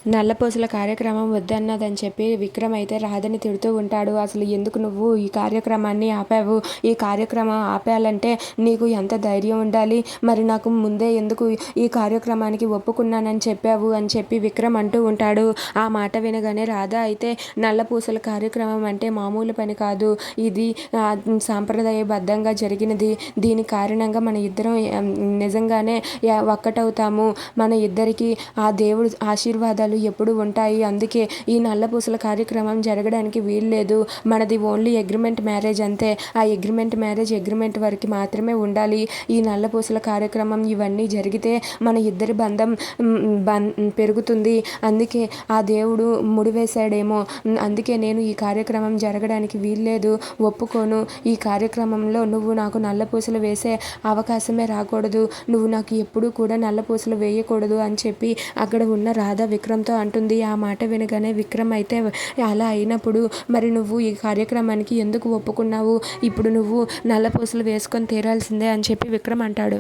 నల్లపూసల కార్యక్రమం వద్దన్నదని చెప్పి విక్రమ్ అయితే రాధని తిడుతూ ఉంటాడు. అసలు ఎందుకు నువ్వు ఈ కార్యక్రమాన్ని ఆపావు? ఈ కార్యక్రమం ఆపాలంటే నీకు ఎంత ధైర్యం ఉండాలి? మరి నాకు ముందే ఎందుకు ఈ కార్యక్రమానికి ఒప్పుకున్నానని చెప్పావు అని చెప్పి విక్రమ్ అంటూ ఉంటాడు. ఆ మాట వినగానే రాధ అయితే నల్లపూసల కార్యక్రమం అంటే మామూలు పని కాదు. ఇది సాంప్రదాయబద్ధంగా జరిగినది. దీని కారణంగా మన ఇద్దరం నిజంగానే ఒక్కటవుతాము. మన ఇద్దరికి ఆ దేవుడు ఆశీర్వాదాలు ఎప్పుడు ఉంటాయి. అందుకే ఈ నల్లపూసల కార్యక్రమం జరగడానికి వీల్లేదు. మనది ఓన్లీ అగ్రిమెంట్ మ్యారేజ్ అంతే. ఆ అగ్రిమెంట్ వరకు మాత్రమే ఉండాలి. ఈ నల్లపూసల కార్యక్రమం ఇవన్నీ జరిగితే మన ఇద్దరి బంధం పెరుగుతుంది. అందుకే ఆ దేవుడు ముడివేశాడేమో. అందుకే నేను ఈ కార్యక్రమం జరగడానికి వీల్లేదు, ఒప్పుకోను. ఈ కార్యక్రమంలో నువ్వు నాకు నల్లపూసలు వేసే అవకాశమే రాకూడదు. నువ్వు నాకు ఎప్పుడూ కూడా నల్లపూసలు వేయకూడదు అని చెప్పి అక్కడ ఉన్న రాధ విక్రమ్తో అంటుంది. ఆ మాట వినగానే విక్రమ్ అయితే అలా అయినప్పుడు మరి నువ్వు ఈ కార్యక్రమానికి ఎందుకు ఒప్పుకున్నావు? ఇప్పుడు నువ్వు నల్లపూసలు వేసుకొని తీరాల్సిందే అని చెప్పి విక్రమ్ అంటాడు.